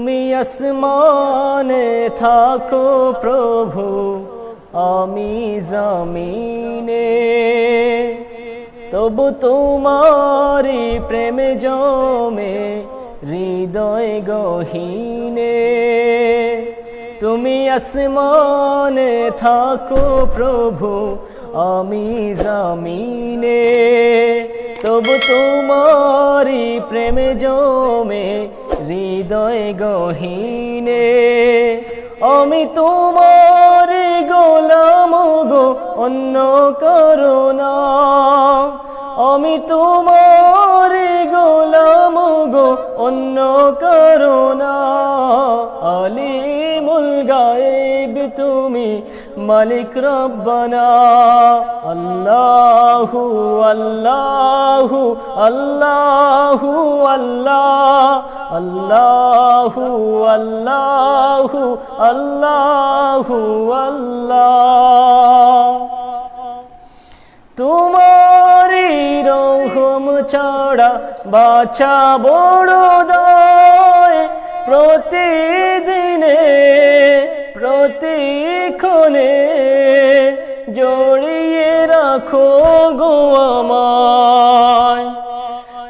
তুমি আসমানে থাকো প্রভু, আমি জমিনে, তবু তোমারি প্রেমে জমে হৃদয় গহীনে। তুমি আসমানে থাকো প্রভু, আমি জমিনে, তবু তোমারি প্রেমে জমে হৃদয় গহীনে। আমি তোমার গোলাম গো, অন্য কারো না। আমি তোমার গোলাম গো, অন্য কারো না। আলিমুল গায়েব তুমি, মালিক রব্বানা। আল্লাহু আল্লাহু আল্লাহু আল্লাহ, আল্লাহু আল্লাহু আল্লাহু আল্লাহ। তোমারি রহম ছাড়া বাঁচা বড় দায়, প্রতিদিনে প্রতিক্ষণে জড়িয়ে রাখো গো আমায়।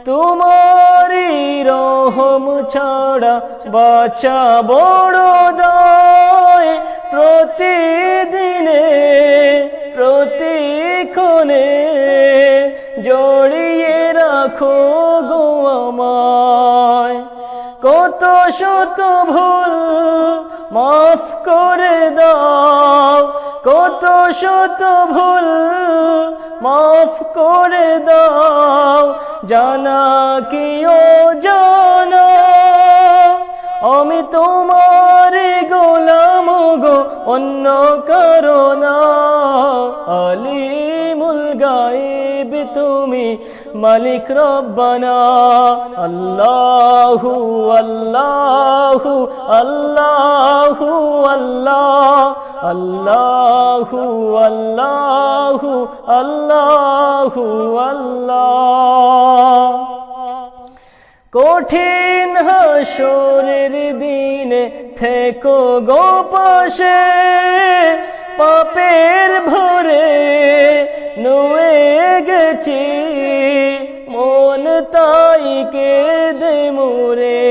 তোমারি রহম ছাড়া বাঁচা বড় দায়, প্রতিদিনে প্রতিক্ষণে জড়িয়ে রাখো গো আমায়। কত শত ভুল মাফ করে দাও, কত শত ভুল মাফ করে দাও, জানা কি অজানা। আমি তোমার গোলাম গো, অন্য কারো না। আলিমুল গায়েব তুমি, মালিক রব্বানা। আল্লাহু আল্লাহু আল্লাহু আল্লাহ, আল্লাহু আল্লাহু আল্লাহু আল্লাহ। কঠিন হাসরের দিনে থেকো গো পাশে, পাপের ভরে নুয়ে গেছি, মন তাই কেঁদে মোরে।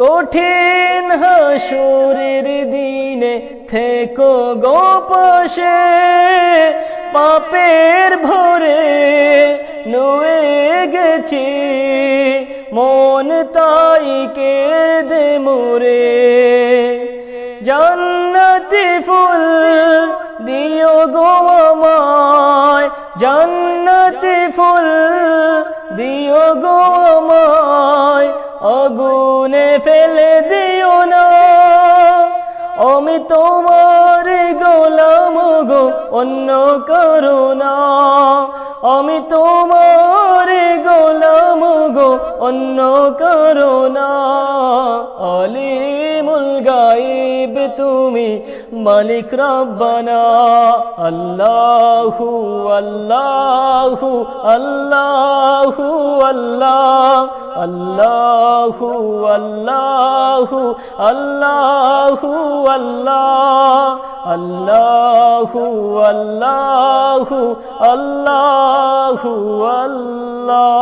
কঠিন হাসরের দিনে থেকো গো পাশে, পাপের ভরে নুয়ে গেছি, মন তাই কেঁদে মোরে। জান্নাতি ফুল দিও গো আমায়, জান্নাতি ফুল দিও গো আমায়, আগুনে ফেলে দিও না। আমি তোমার গোলাম গো, অন্য কারো না। আমি তোমার গোলাম গো, অন্য কারো না। আলিমুল গায়েব তুমি, মালিক রব্বানা। আল্লাহু আল্লাহু আল্লাহু আল্লাহ, আল্লাহু আল্লাহু আল্লাহু আল্লাহ, আল্লাহু আল্লাহু আল্লাহু আল্লাহ।